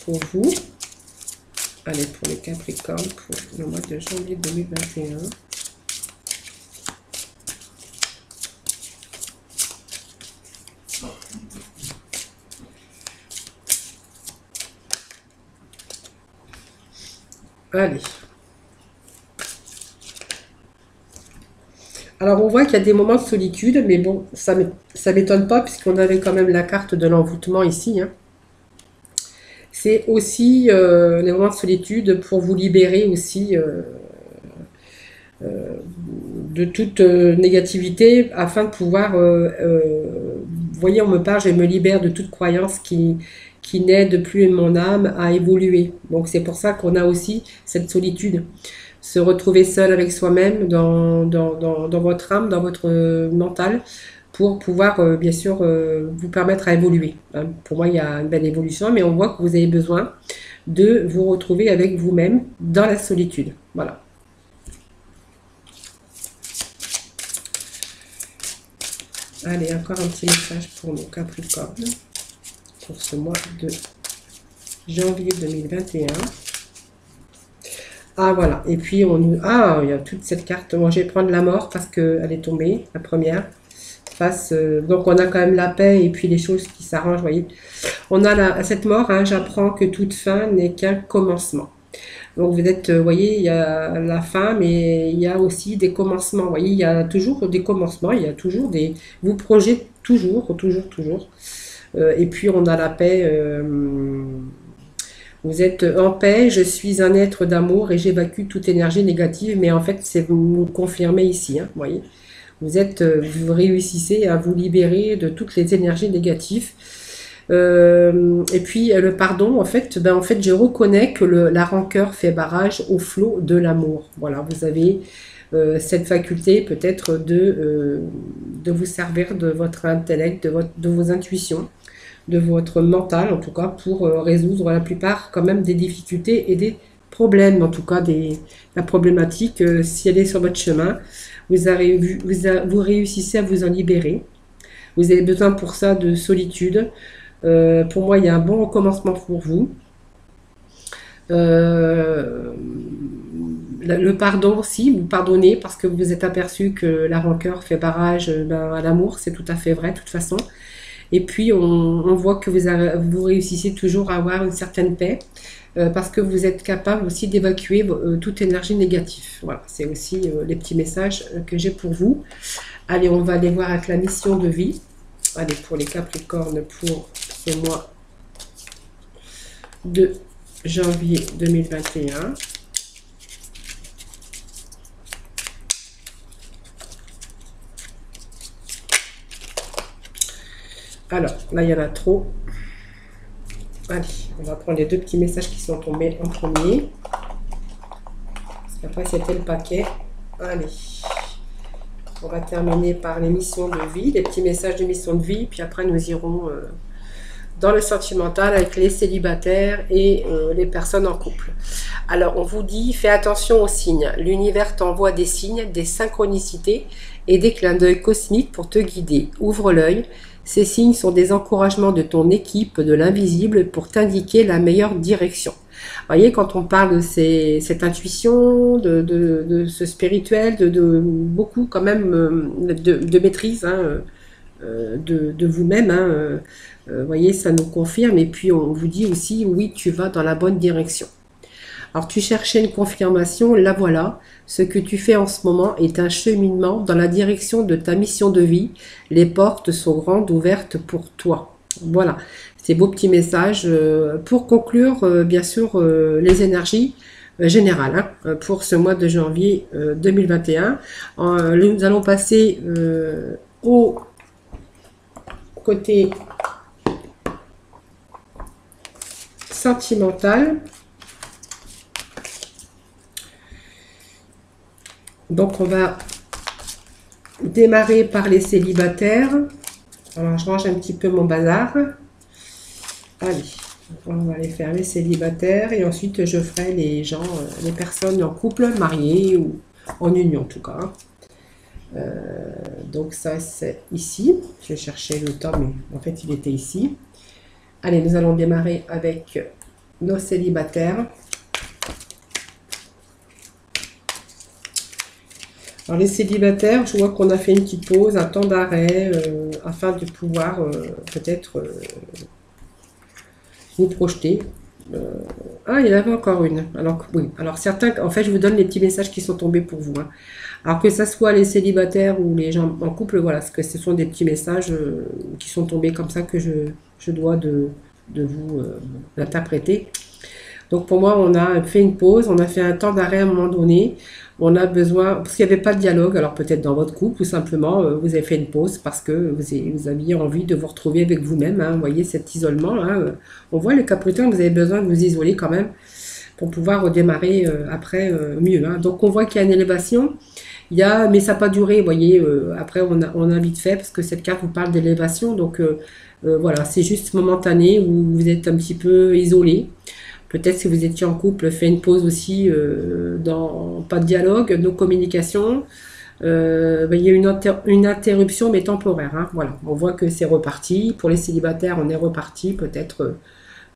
pour vous. Allez, pour les Capricornes, pour le mois de janvier 2021. Allez. Alors, on voit qu'il y a des moments de solitude, mais bon, ça m'étonne pas, puisqu'on avait quand même la carte de l'envoûtement ici, hein. C'est aussi les moments de solitude pour vous libérer aussi de toute négativité, afin de pouvoir, vous voyez, on me parle, je me libère de toute croyance qui n'aide plus mon âme à évoluer. Donc c'est pour ça qu'on a aussi cette solitude. Se retrouver seul avec soi-même dans votre âme, dans votre mental, pour pouvoir, bien sûr, vous permettre à évoluer, hein. Pour moi, il y a une belle évolution, mais on voit que vous avez besoin de vous retrouver avec vous-même dans la solitude. Voilà. Allez, encore un petit message pour nos Capricornes pour ce mois de janvier 2021. Ah, voilà. Et puis, ah, il y a toute cette carte. Moi, je vais prendre la mort parce qu'elle est tombée, la première. Donc, on a quand même la paix et puis les choses qui s'arrangent, vous voyez. On a cette mort, hein, j'apprends que toute fin n'est qu'un commencement. Donc, vous êtes, vous voyez, il y a la fin, mais il y a aussi des commencements. Vous voyez, il y a toujours des commencements, il y a toujours des... Vous projetez toujours. Et puis, on a la paix... vous êtes en paix, je suis un être d'amour et j'évacue toute énergie négative. Mais en fait, c'est vous confirmez ici, hein, vous voyez. Vous réussissez à vous libérer de toutes les énergies négatives. Et puis le pardon, en fait, je reconnais que la rancœur fait barrage au flot de l'amour. Voilà, vous avez cette faculté peut-être de vous servir de votre intellect, de vos intuitions, de votre mental en tout cas, pour résoudre la plupart quand même des difficultés et des problèmes, en tout cas la problématique, si elle est sur votre chemin, vous réussissez à vous en libérer. Vous avez besoin pour ça de solitude. Pour moi, il y a un bon recommencement pour vous. Le pardon aussi, vous pardonnez parce que vous vous êtes aperçu que la rancœur fait barrage à l'amour, c'est tout à fait vrai de toute façon. Et puis on voit que vous réussissez toujours à avoir une certaine paix parce que vous êtes capable aussi d'évacuer toute énergie négative. Voilà, c'est aussi les petits messages que j'ai pour vous. Allez, on va aller voir avec la mission de vie. Allez, pour les Capricornes, pour ce mois de janvier 2021. Alors, là, il y en a trop. Allez, on va prendre les deux petits messages qui sont tombés en premier. Parce qu'après, c'était le paquet. Allez. On va terminer par les missions de vie, les petits messages de mission de vie. Puis après, nous irons dans le sentimental avec les célibataires et les personnes en couple. Alors, on vous dit, fais attention aux signes. L'univers t'envoie des signes, des synchronicités et des clins d'œil cosmiques pour te guider. Ouvre l'œil. Ces signes sont des encouragements de ton équipe, de l'invisible, pour t'indiquer la meilleure direction. Vous voyez, quand on parle de cette intuition, de ce spirituel, de beaucoup quand même de maîtrise, hein, de vous-même, hein, vous voyez, ça nous confirme. Et puis on vous dit aussi, oui, tu vas dans la bonne direction. Alors tu cherchais une confirmation, la voilà. Ce que tu fais en ce moment est un cheminement dans la direction de ta mission de vie. Les portes sont grandes ouvertes pour toi. Voilà, ces beaux petits messages. Pour conclure, bien sûr, les énergies générales hein, pour ce mois de janvier 2021. Nous allons passer au côté sentimental. Donc on va démarrer par les célibataires. Alors, je range un petit peu mon bazar. Allez, on va aller faire les célibataires et ensuite je ferai les gens, les personnes en couple, mariés ou en union en tout cas. Donc ça c'est ici. Je cherchais le temps mais en fait il était ici. Allez, nous allons démarrer avec nos célibataires. Alors les célibataires, je vois qu'on a fait une petite pause, un temps d'arrêt afin de pouvoir peut-être vous projeter. Ah, il y en avait encore une. Alors oui, alors certains, en fait, je vous donne les petits messages qui sont tombés pour vous, hein. Alors que ça soit les célibataires ou les gens en couple, voilà, parce que ce sont des petits messages qui sont tombés comme ça que je dois de vous interpréter. Donc pour moi, on a fait une pause, on a fait un temps d'arrêt à un moment donné. On a besoin, parce qu'il n'y avait pas de dialogue, alors peut-être dans votre couple, tout simplement, vous avez fait une pause parce que vous aviez envie de vous retrouver avec vous-même, hein. Vous voyez cet isolement, hein. On voit les Capricornes, vous avez besoin de vous isoler quand même pour pouvoir redémarrer après mieux, hein. Donc on voit qu'il y a une élévation. Mais ça n'a pas duré, vous voyez, après on a vite fait, parce que cette carte vous parle d'élévation, donc voilà, c'est juste momentané où vous êtes un petit peu isolé. Peut-être si vous étiez en couple, fait une pause aussi dans pas de dialogue, no communication. Il y a une interruption mais temporaire, hein. Voilà, on voit que c'est reparti. Pour les célibataires, on est reparti peut-être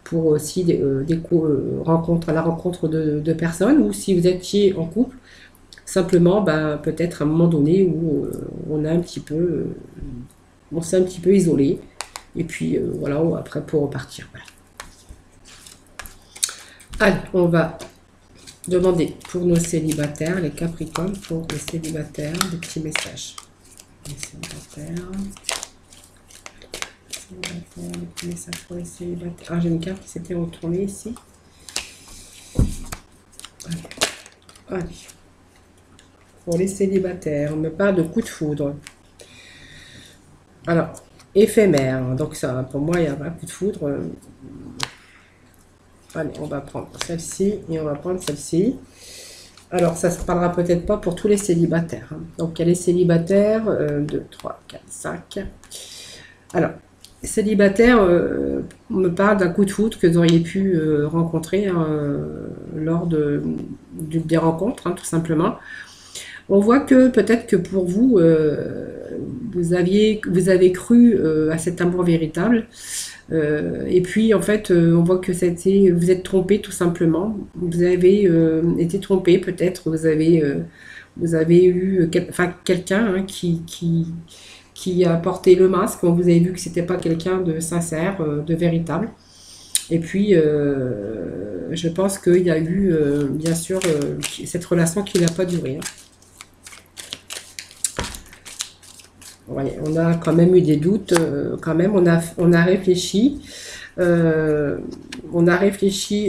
pour aussi à la rencontre de personnes. Ou si vous étiez en couple, simplement peut-être à un moment donné où on a un petit peu, on s'est un petit peu isolé. Et puis voilà, après pour repartir. Voilà. Allez, on va demander pour nos célibataires, les Capricornes, pour les célibataires, des petits messages. Les célibataires. Les petits messages pour les célibataires. Ah, j'ai une carte qui s'était retournée ici. Allez. Pour les célibataires, on me parle de coup de foudre. Alors, éphémère. Donc ça, pour moi, il y a un coup de foudre. Allez, on va prendre celle-ci et on va prendre celle-ci. Alors, ça ne se parlera peut-être pas pour tous les célibataires, hein. Donc, il y a les célibataires, 2, 3, 4, 5. Alors, célibataires, on me parle d'un coup de foudre que vous auriez pu rencontrer hein, lors des rencontres, hein, tout simplement. On voit que peut-être que pour vous, vous avez cru à cet amour véritable. Et puis en fait, on voit que vous êtes trompé tout simplement. Vous avez été trompé, peut-être. Vous avez eu quelqu'un hein, qui a porté le masque. Vous avez vu que c'était pas quelqu'un de sincère, de véritable. Et puis, je pense qu'il y a eu, bien sûr, cette relation qui n'a pas duré, hein. Ouais, on a quand même eu des doutes, quand même, on a réfléchi,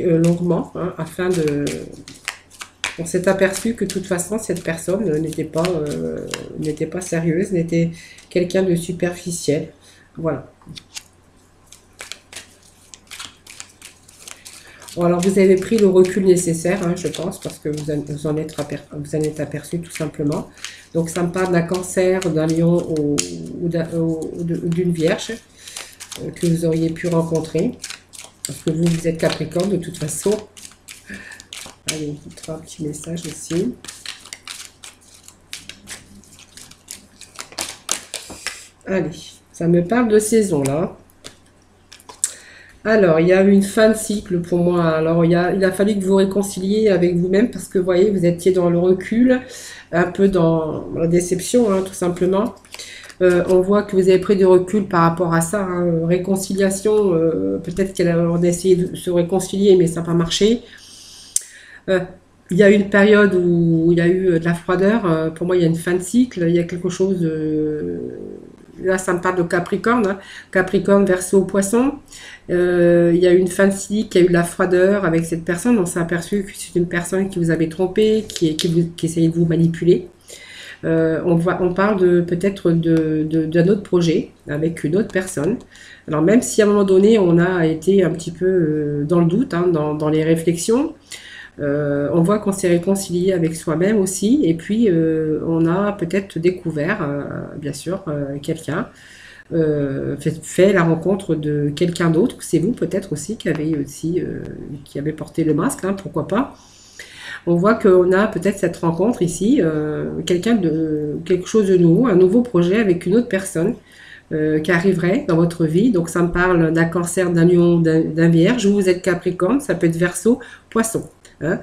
longuement, hein, on s'est aperçu que de toute façon, cette personne n'était pas sérieuse, n'était quelqu'un de superficiel, voilà. Bon, alors vous avez pris le recul nécessaire, hein, je pense, parce que vous en êtes aperçu tout simplement. Donc ça me parle d'un cancer, d'un lion ou d'une vierge que vous auriez pu rencontrer. Parce que vous êtes Capricorne de toute façon. Allez, un petit message aussi. Allez, ça me parle de saison là. Alors, il y a eu une fin de cycle pour moi. Alors, il a fallu que vous réconciliez avec vous-même parce que, vous voyez, vous étiez dans le recul, un peu dans la déception, hein, tout simplement. On voit que vous avez pris du recul par rapport à ça, hein. Réconciliation, peut-être qu'on a essayé de se réconcilier, mais ça n'a pas marché. Il y a eu une période où il y a eu de la froideur. Pour moi, il y a une fin de cycle. Il y a quelque chose... là, ça me parle de Capricorne, hein. Capricorne, Verseau, Poisson. Il y a eu une fin de cycle, il y a eu de la froideur avec cette personne. On s'est aperçu que c'est une personne qui vous avait trompé, qui essayait de vous manipuler. On parle peut-être d'un autre projet avec une autre personne. Alors même si à un moment donné on a été un petit peu dans le doute, hein, dans les réflexions, On voit qu'on s'est réconcilié avec soi-même aussi, et puis on a peut-être découvert, bien sûr, quelqu'un, fait la rencontre de quelqu'un d'autre. C'est vous peut-être aussi qui avez porté le masque, hein, pourquoi pas. On voit qu'on a peut-être cette rencontre ici, quelque chose de nouveau, un nouveau projet avec une autre personne qui arriverait dans votre vie. Donc ça me parle d'un cancer, d'un lion, d'un vierge. Vous êtes capricorne, ça peut être verseau, poisson. Hein.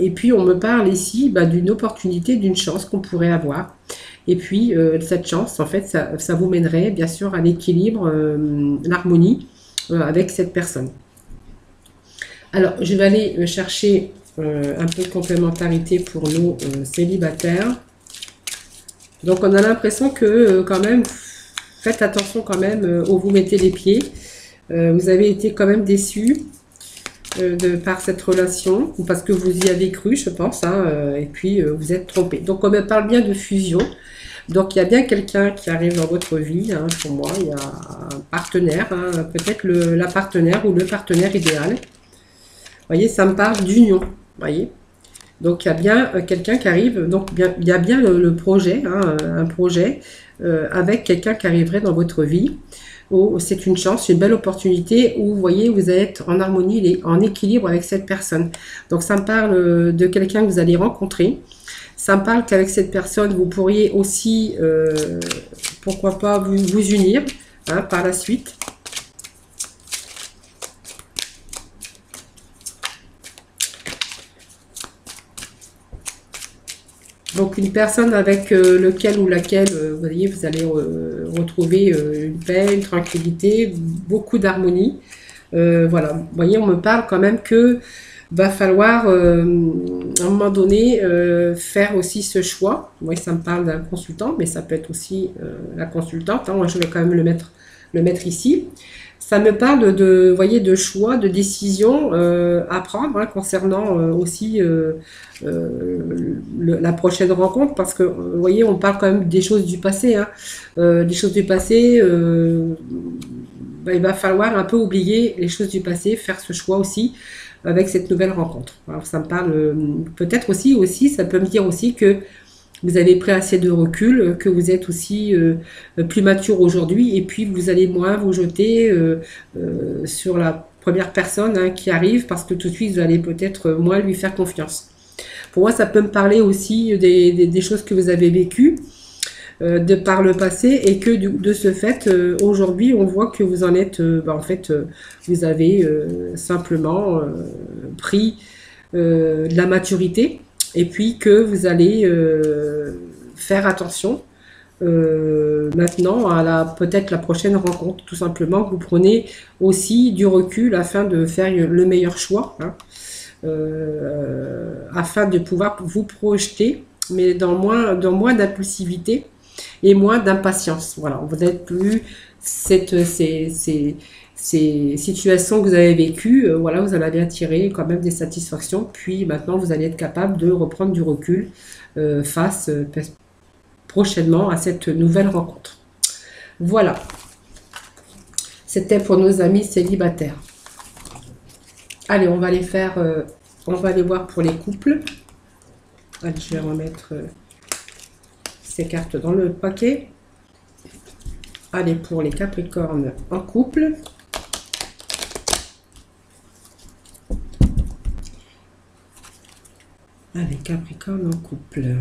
Et puis on me parle ici d'une opportunité, d'une chance qu'on pourrait avoir. Et puis cette chance, en fait, ça vous mènerait bien sûr à l'équilibre, l'harmonie avec cette personne. Alors, je vais aller chercher un peu de complémentarité pour nos célibataires. Donc, on a l'impression que quand même, faites attention quand même où vous mettez les pieds. Vous avez été quand même déçus par cette relation, ou parce que vous y avez cru, je pense, hein, et puis vous êtes trompé. Donc, on me parle bien de fusion. Donc, il y a bien quelqu'un qui arrive dans votre vie, hein, pour moi. Il y a un partenaire, hein, peut-être la partenaire ou le partenaire idéal. Vous voyez, ça me parle d'union. Voyez. Donc, il y a bien quelqu'un qui arrive. Donc, il y a bien le projet, hein, un projet avec quelqu'un qui arriverait dans votre vie. Oh, c'est une chance, une belle opportunité où, vous voyez, vous êtes en harmonie, en équilibre avec cette personne. Donc, ça me parle de quelqu'un que vous allez rencontrer. Ça me parle qu'avec cette personne, vous pourriez aussi, pourquoi pas, vous unir hein, par la suite. Donc une personne avec lequel ou laquelle, vous voyez, vous allez retrouver une paix, une tranquillité, beaucoup d'harmonie. Voilà, vous voyez, on me parle quand même que va falloir, à un moment donné, faire aussi ce choix. Moi, ça me parle d'un consultant, mais ça peut être aussi la consultante. Hein. Moi, je vais quand même le mettre ici. Ça me parle vous voyez, de choix, de décisions à prendre hein, concernant aussi la prochaine rencontre, parce que, vous voyez, on parle quand même des choses du passé. Hein. Des choses du passé, il va falloir un peu oublier les choses du passé, faire ce choix aussi avec cette nouvelle rencontre. Alors ça me parle peut-être aussi, ça peut me dire aussi que vous avez pris assez de recul, que vous êtes aussi plus mature aujourd'hui et puis vous allez moins vous jeter sur la première personne hein, qui arrive parce que tout de suite vous allez peut-être moins lui faire confiance. Pour moi, ça peut me parler aussi des choses que vous avez vécues de par le passé et que de ce fait, aujourd'hui, on voit que vous en êtes, en fait, vous avez simplement pris de la maturité et puis que vous allez faire attention maintenant à peut-être la prochaine rencontre, tout simplement, que vous prenez aussi du recul afin de faire le meilleur choix, hein, afin de pouvoir vous projeter, mais dans moins d'impulsivité et moins d'impatience. Voilà, vous n'êtes plus ces situations que vous avez vécues, voilà, vous en avez attiré quand même des satisfactions, puis maintenant vous allez être capable de reprendre du recul face prochainement à cette nouvelle rencontre. Voilà, c'était pour nos amis célibataires. Allez, on va aller faire, on va aller voir pour les couples. Allez, je vais remettre ces cartes dans le paquet. Allez, pour les Capricornes en couple. Allez, Capricorne en couple.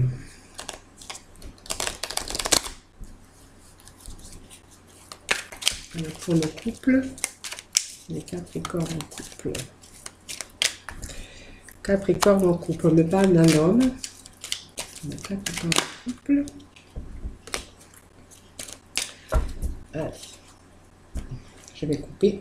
Allez, pour le couple, les Capricornes en couple. Capricorne en couple, on me parle d'un homme. Le Capricorne en couple. Allez, je vais couper.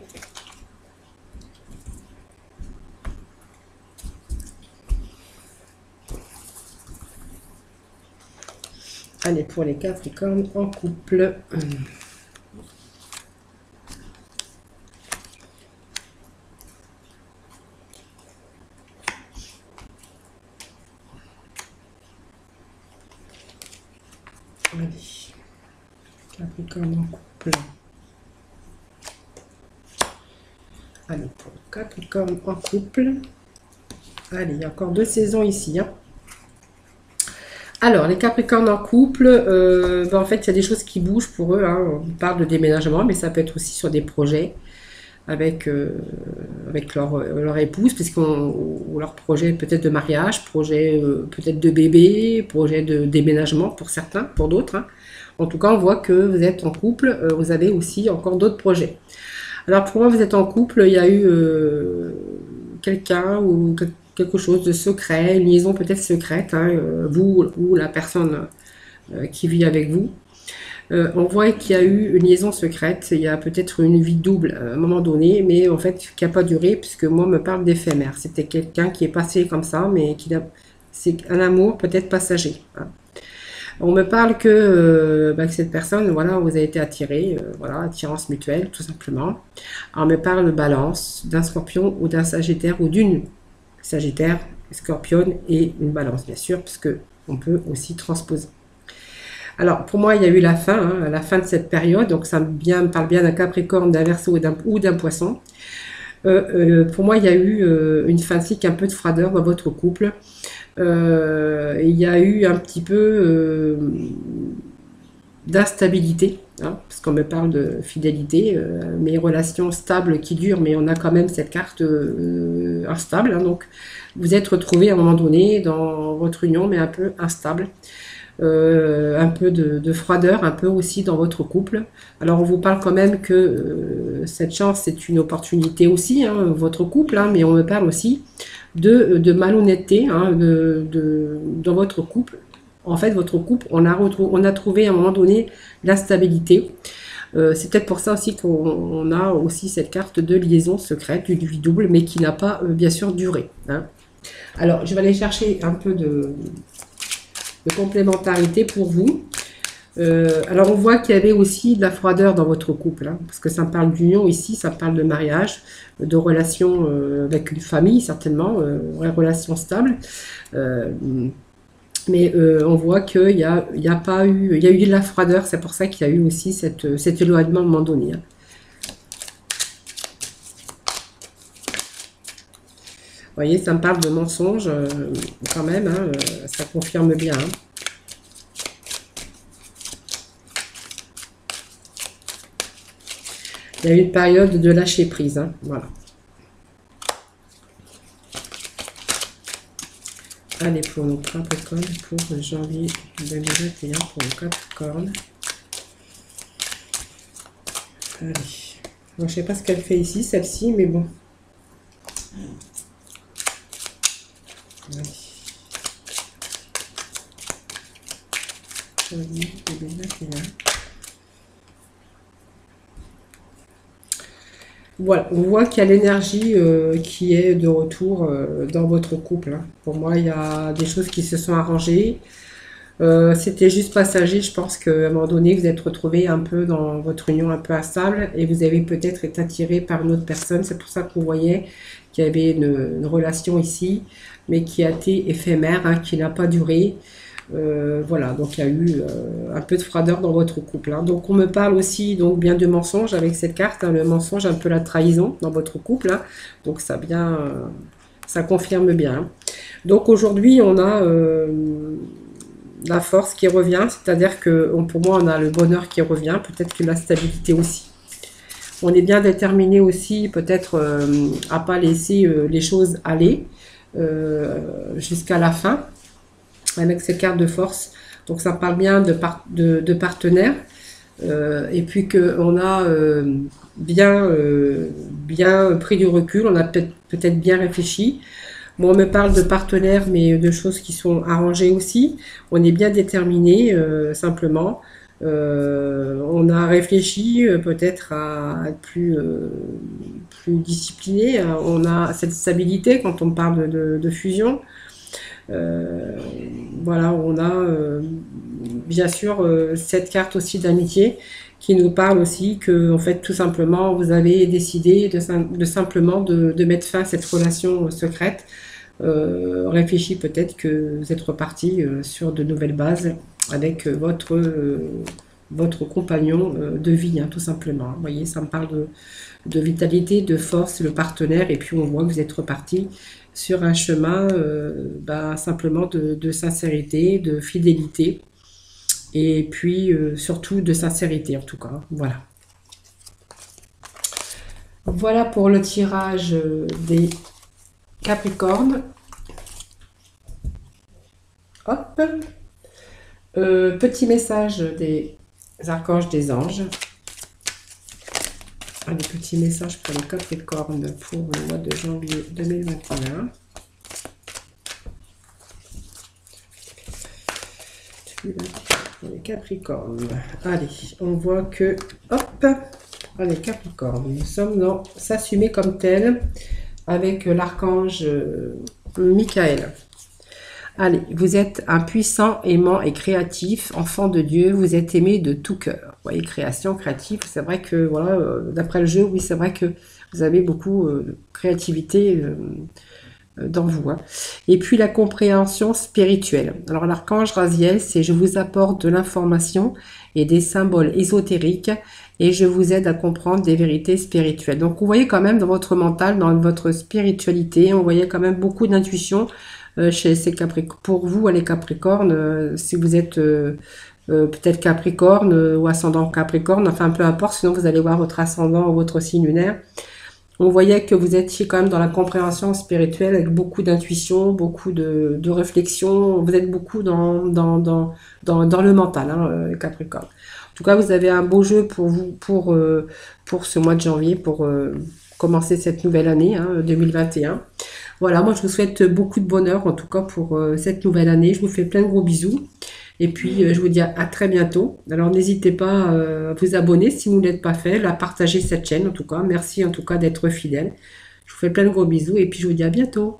Allez, pour les Capricornes en couple. Allez, Capricorne en couple. Allez, pour Capricorne en couple. Allez, il y a encore 2 saisons ici, hein. Alors, les Capricornes en couple, en fait, il y a des choses qui bougent pour eux, hein. On parle de déménagement, mais ça peut être aussi sur des projets avec, avec leur épouse, ou leur projet peut-être de mariage, projet peut-être de bébé, projet de déménagement pour certains, pour d'autres, hein. En tout cas, on voit que vous êtes en couple, vous avez aussi encore d'autres projets. Alors pour moi, vous êtes en couple, il y a eu quelqu'un ou quelque chose de secret, une liaison peut-être secrète, hein, vous ou la personne qui vit avec vous. On voit qu'il y a eu une liaison secrète, il y a peut-être une vie double à un moment donné, mais en fait qui n'a pas duré, puisque moi on me parle d'éphémère. C'était quelqu'un qui est passé comme ça, mais c'est un amour peut-être passager, hein. On me parle que cette personne, voilà, vous avez été attiré, voilà, attirance mutuelle, tout simplement. On me parle de balance, d'un scorpion ou d'un sagittaire ou d'une sagittaire, scorpion et une balance, bien sûr, parce que on peut aussi transposer. Alors, pour moi, il y a eu la fin, hein, la fin de cette période, donc ça me parle bien d'un Capricorne, d'un Verseau ou d'un Poisson. Pour moi, il y a eu une fin de cycle, un peu de froideur dans votre couple. Il y a eu un petit peu d'instabilité, hein, parce qu'on me parle de fidélité, mes relations stables qui durent, mais on a quand même cette carte instable, hein, donc vous êtes retrouvé à un moment donné dans votre union, mais un peu instable. Un peu de froideur, un peu aussi dans votre couple. Alors on vous parle quand même que cette chance c'est une opportunité aussi, hein, votre couple, hein, mais on me parle aussi de malhonnêteté, hein, dans votre couple. En fait, votre couple, on a trouvé à un moment donné l'instabilité. C'est peut-être pour ça aussi qu'on a aussi cette carte de liaison secrète, du vie double, mais qui n'a pas bien sûr duré, hein. Alors, je vais aller chercher un peu de complémentarité pour vous. Alors on voit qu'il y avait aussi de la froideur dans votre couple, hein, parce que ça me parle d'union ici, ça parle de mariage, de relations avec une famille certainement, relations stables. Mais on voit qu'il y a pas eu, il y a eu de la froideur, c'est pour ça qu'il y a eu aussi cet éloignement à un moment donné, hein. Vous voyez, ça me parle de mensonges quand même, hein, ça confirme bien, hein. Il y a eu une période de lâcher prise, hein, voilà. Allez, pour nos Capricornes, pour janvier 2021, pour nos Capricornes. Allez. Bon, je ne sais pas ce qu'elle fait ici, celle-ci, mais bon. Allez. Janvier 2021. Voilà, on voit qu'il y a l'énergie qui est de retour dans votre couple, hein. Pour moi, il y a des choses qui se sont arrangées. C'était juste passager. Je pense qu'à un moment donné, vous êtes retrouvé un peu dans votre union un peu instable et vous avez peut-être été attiré par une autre personne. C'est pour ça que vous voyez qu'il y avait une relation ici, mais qui a été éphémère, hein, qui n'a pas duré. Voilà, donc il y a eu un peu de froideur dans votre couple, hein. Donc on me parle aussi donc bien de mensonge avec cette carte, hein, le mensonge, un peu la trahison dans votre couple, hein. Donc ça confirme bien, hein. Donc aujourd'hui on a la force qui revient, c'est-à-dire que pour moi on a le bonheur qui revient, peut-être que la stabilité aussi. On est bien déterminé aussi peut-être à pas laisser les choses aller jusqu'à la fin, avec cette carte de force. Donc ça parle bien de partenaires, et puis qu'on a bien pris du recul, on a peut-être bien réfléchi. Moi, on me parle de partenaires, mais de choses qui sont arrangées aussi. On est bien déterminé, simplement. On a réfléchi peut-être à être plus discipliné. On a cette stabilité quand on parle de fusion. Voilà, on a bien sûr cette carte aussi d'amitié qui nous parle aussi que, en fait, tout simplement, vous avez décidé simplement de mettre fin à cette relation secrète. Réfléchis peut-être que vous êtes reparti sur de nouvelles bases avec votre compagnon de vie, hein, tout simplement. Vous voyez, ça me parle de vitalité, de force, le partenaire, et puis on voit que vous êtes reparti sur un chemin simplement de sincérité, de fidélité et puis surtout de sincérité en tout cas. Voilà. Voilà pour le tirage des Capricornes. Hop. Petit message des archanges, des anges. Des petits messages pour les Capricornes pour le mois de janvier 2021. Pour les Capricornes. Allez, on voit que... Hop. Allez, Capricorne. Nous sommes dans s'assumer comme tel avec l'archange Michael. Allez, vous êtes un puissant, aimant et créatif, enfant de Dieu, vous êtes aimé de tout cœur. Vous voyez, création, créatif, c'est vrai que, voilà, d'après le jeu, oui, c'est vrai que vous avez beaucoup de créativité dans vous. Hein. Et puis la compréhension spirituelle. Alors l'archange Raziel, c'est je vous apporte de l'information et des symboles ésotériques et je vous aide à comprendre des vérités spirituelles. Donc vous voyez quand même dans votre mental, dans votre spiritualité, on voyait quand même beaucoup d'intuition chez ces Capricornes. Pour vous, les Capricornes, si vous êtes peut-être Capricorne ou ascendant Capricorne, enfin peu importe, sinon vous allez voir votre ascendant ou votre signe lunaire. On voyait que vous étiez quand même dans la compréhension spirituelle avec beaucoup d'intuition, beaucoup de réflexion. Vous êtes beaucoup dans le mental, hein, Capricorne. En tout cas, vous avez un beau jeu pour vous pour ce mois de janvier, pour commencer cette nouvelle année, hein, 2021. Voilà, moi je vous souhaite beaucoup de bonheur en tout cas pour cette nouvelle année. Je vous fais plein de gros bisous. Et puis, je vous dis à très bientôt. Alors, n'hésitez pas à vous abonner si vous ne l'êtes pas fait, à partager cette chaîne en tout cas. Merci en tout cas d'être fidèle. Je vous fais plein de gros bisous et puis je vous dis à bientôt.